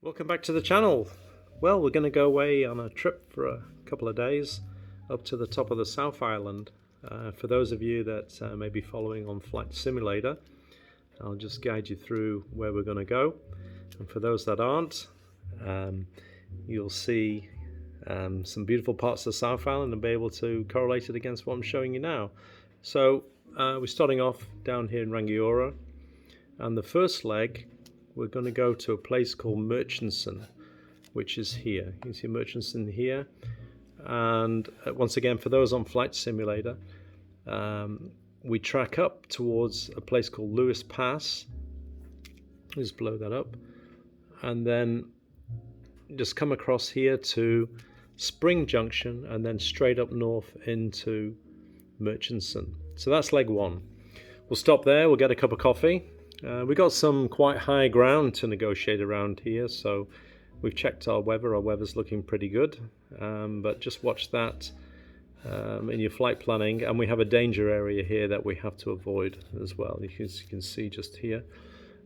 Welcome back to the channel. Well, we're going to go away on a trip for a couple of days up to the top of the South Island. For those of you that may be following on Flight Simulator, I'll just guide you through where we're going to go. And for those that aren't, you'll see some beautiful parts of the South Island and be able to correlate it against what I'm showing you now. So we're starting off down here in Rangiora, and the first leg we're going to go to a place called Murchison, which is here. You can see Murchison here. And once again, for those on Flight Simulator, we track up towards a place called Lewis Pass. Just blow that up. And then just come across here to Spring Junction and then straight up north into Murchison. So that's leg one. We'll stop there, we'll get a cup of coffee. We got some quite high ground to negotiate around here, so we've checked our weather. Our weather's looking pretty good, but just watch that in your flight planning. And we have a danger area here that we have to avoid as well. You can see just here.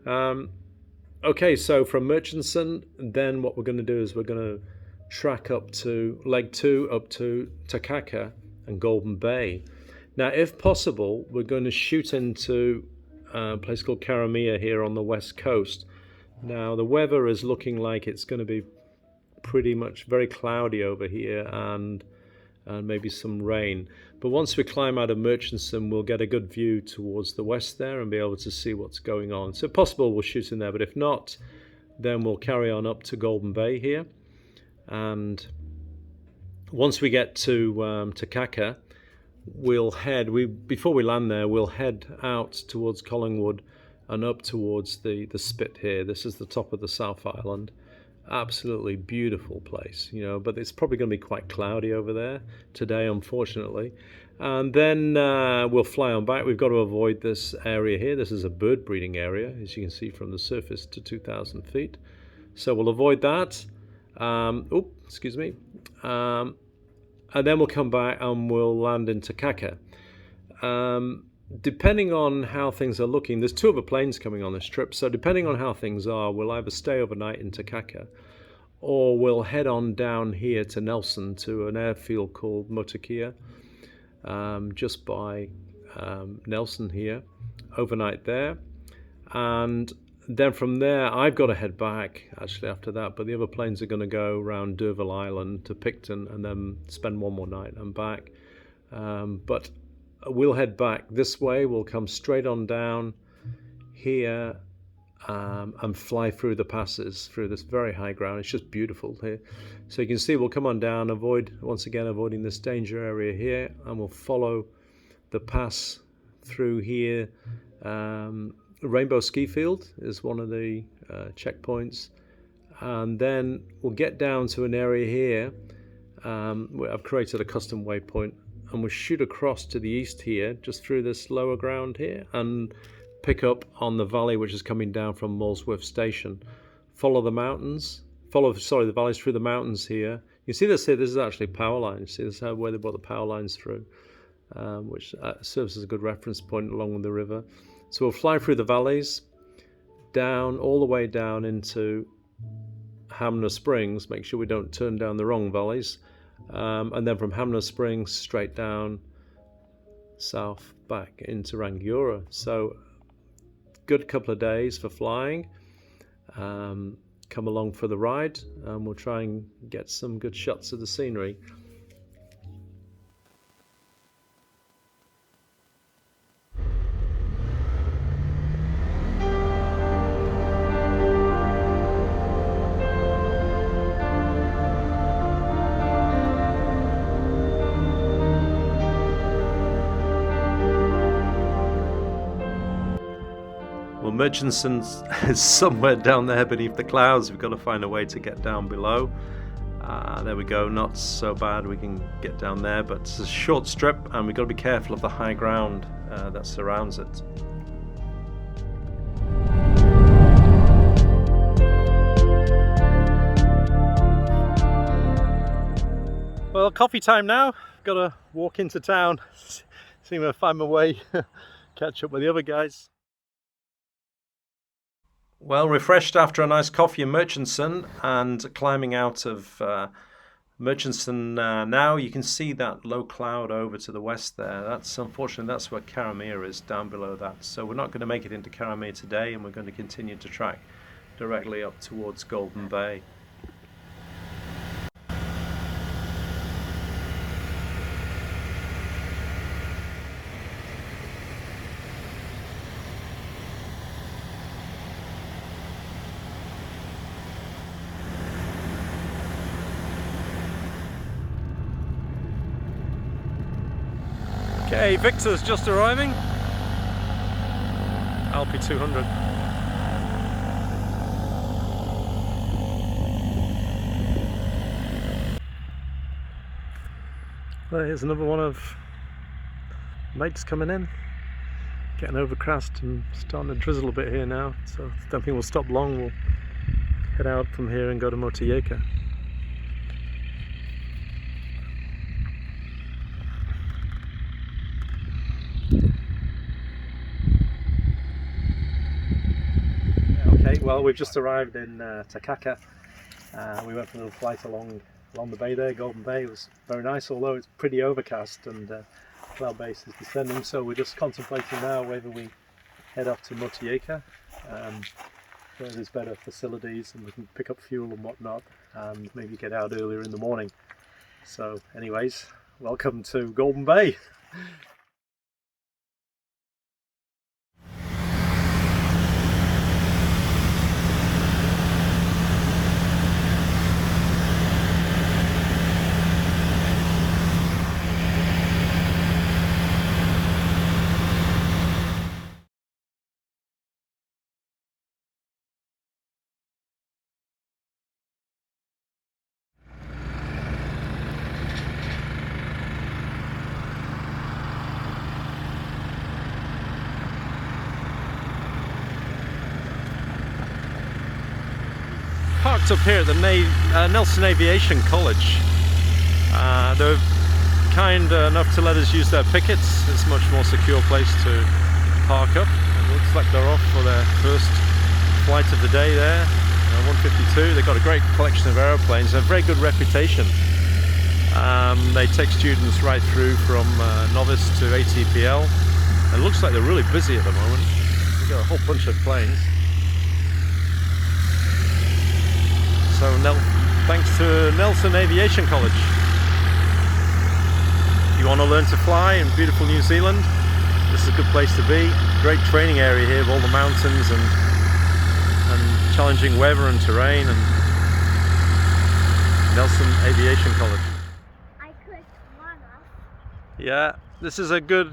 Okay, so from Murchison, then what we're going to do is we're going to track up to leg 2 up to Takaka and Golden Bay. Now, if possible, we're going to shoot into a place called Karamia here on the west coast. Now the weather is looking like it's going to be pretty much very cloudy over here and maybe some rain, but once we climb out of Murchison we'll get a good view towards the west there and be able to see what's going on. So if possible we'll shoot in there, but if not then we'll carry on up to Golden Bay here, and once we get to Takaka we'll head, before we land there, we'll head out towards Collingwood and up towards the spit here. This is the top of the South Island. Absolutely beautiful place, you know, but it's probably going to be quite cloudy over there today, unfortunately. And then we'll fly on back. We've got to avoid this area here. This is a bird breeding area, as you can see from the surface to 2,000 feet. So we'll avoid that. Excuse me. And then we'll come back and we'll land in Takaka. Depending on how things are looking, there's 2 other planes coming on this trip, so depending on how things are, we'll either stay overnight in Takaka or we'll head on down here to Nelson to an airfield called Motokia, just by Nelson here, overnight there. And then from there I've got to head back actually after that, but the other planes are going to go around D'Urville Island to Picton and then spend one more night and back. But we'll head back this way. We'll come straight on down here and fly through the passes through this very high ground. It's just beautiful here. So you can see we'll come on down, avoiding this danger area here, and we'll follow the pass through here. Rainbow Ski Field is one of the checkpoints, and then we'll get down to an area here where I've created a custom waypoint, and we'll shoot across to the east here just through this lower ground here and pick up on the valley which is coming down from Molesworth Station. Follow the mountains, the valleys through the mountains here. You see this here, this is actually power lines. See, this is where they brought the power lines through, which serves as a good reference point along with the river. So we'll fly through the valleys, down, all the way down into Hamner Springs. Make sure we don't turn down the wrong valleys. And then from Hamner Springs, straight down south back into Rangiora. So good couple of days for flying. Come along for the ride, and we'll try and get some good shots of the scenery. Well, Murchison is somewhere down there beneath the clouds. We've got to find a way to get down below. There we go, not so bad, we can get down there, but it's a short strip and we've got to be careful of the high ground that surrounds it. Well, coffee time now. Got to walk into town, see if I find my way, catch up with the other guys. Well, refreshed after a nice coffee in Murchison and climbing out of Murchison now, you can see that low cloud over to the west there. That's unfortunately that's where Caramere is, down below that. So we're not going to make it into Caramere today, and we're going to continue to track directly up towards Golden Bay. Okay, Victor's just arriving. Alpi 200. Well, here's another one of mates coming in. Getting overcast and starting to drizzle a bit here now, so I don't think we'll stop long. We'll head out from here and go to Motueka. Okay, well, we've just arrived in Takaka. We went for a little flight along the bay there, Golden Bay. It was very nice, although it's pretty overcast and cloud base is descending, so we're just contemplating now whether we head off to Motueka, where there's better facilities and we can pick up fuel and whatnot, and maybe get out earlier in the morning. So anyways, welcome to Golden Bay. Parked up here at the Nelson Aviation College. They're kind enough to let us use their pickets. It's a much more secure place to park up. It looks like they're off for their first flight of the day there. 152. They've got a great collection of aeroplanes and a very good reputation. They take students right through from novice to ATPL. And it looks like they're really busy at the moment. They've got a whole bunch of planes. So thanks to Nelson Aviation College. If you want to learn to fly in beautiful New Zealand, this is a good place to be. Great training area here with all the mountains and challenging weather and terrain, and Nelson Aviation College. I clicked one off. Yeah, this is a good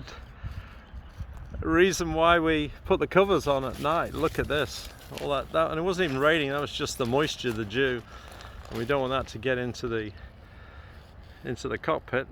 reason why we put the covers on at night. Look at this. All that, and it wasn't even raining, that was just the moisture, the dew, and we don't want that to get into the cockpit.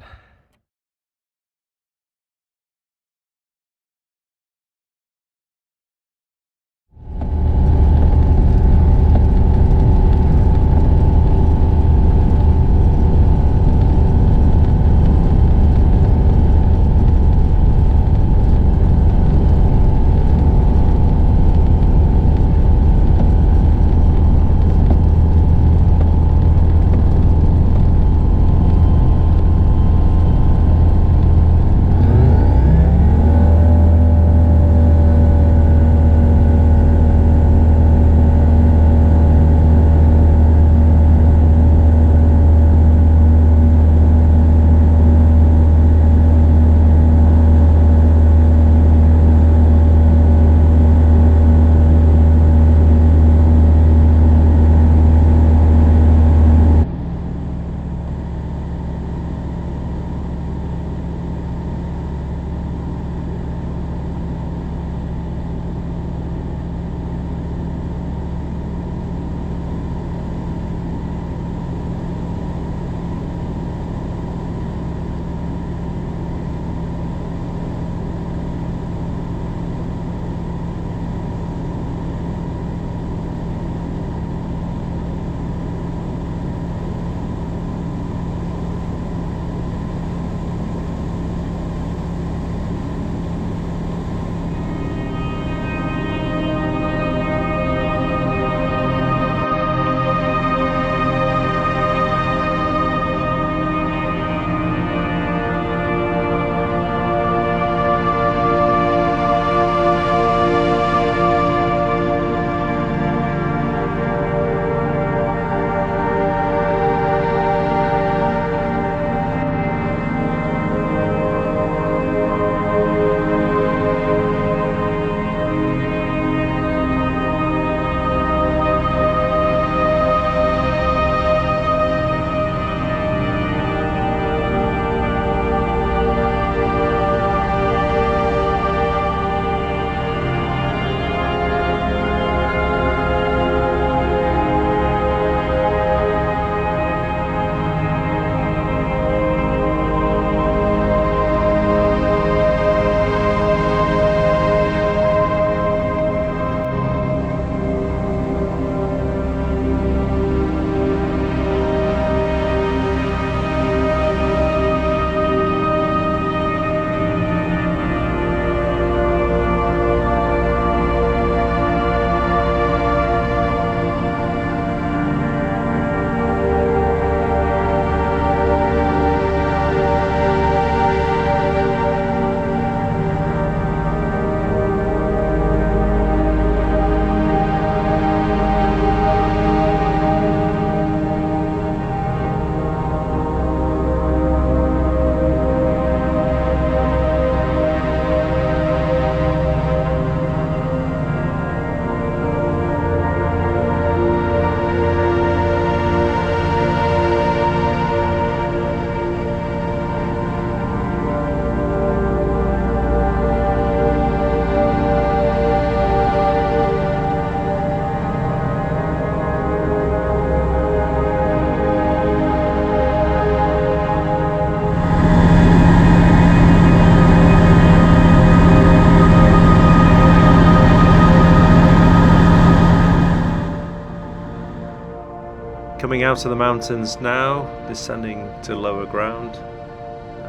out of the mountains now, descending to lower ground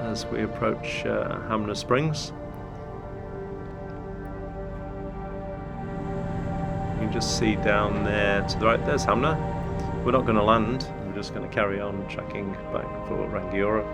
as we approach Hamner Springs. You can just see down there to the right, there's Hamner. We're not going to land, we're just going to carry on tracking back for Rangiora.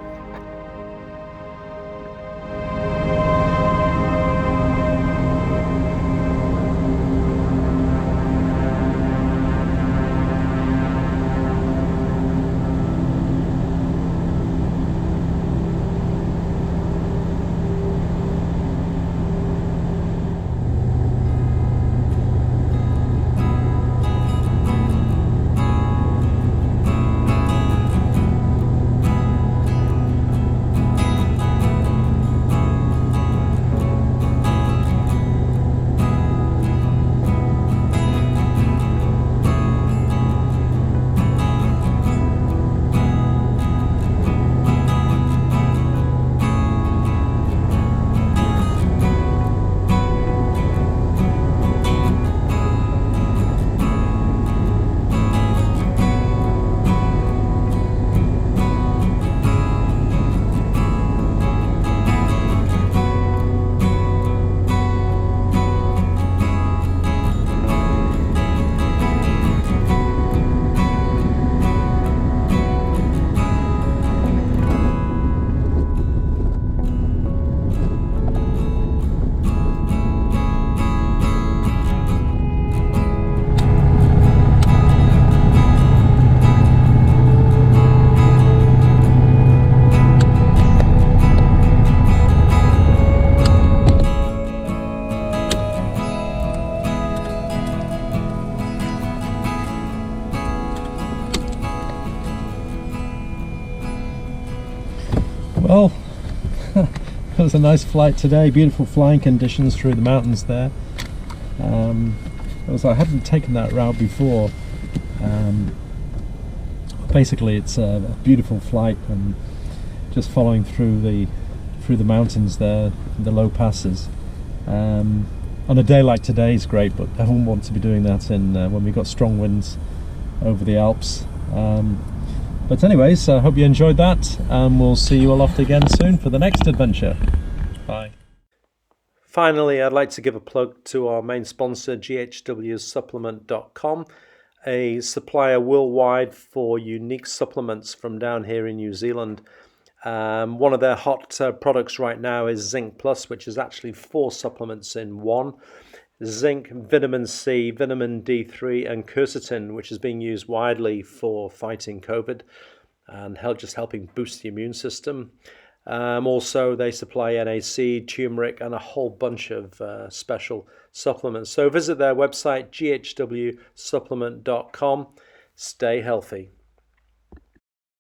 Well, it was a nice flight today, beautiful flying conditions through the mountains there. I hadn't taken that route before. Basically it's a beautiful flight and just following through the mountains there, the low passes. On a day like today is great, but I wouldn't want to be doing that when we've got strong winds over the Alps. But anyways, I hope you enjoyed that, and we'll see you all off again soon for the next adventure. Bye. Finally, I'd like to give a plug to our main sponsor, ghwsupplement.com, a supplier worldwide for unique supplements from down here in New Zealand. One of their hot products right now is Zinc Plus, which is actually 4 supplements in one. Zinc, vitamin C, vitamin D3 and quercetin, which is being used widely for fighting COVID and just helping boost the immune system. Also, they supply NAC, turmeric and a whole bunch of special supplements. So visit their website, ghwsupplement.com. Stay healthy.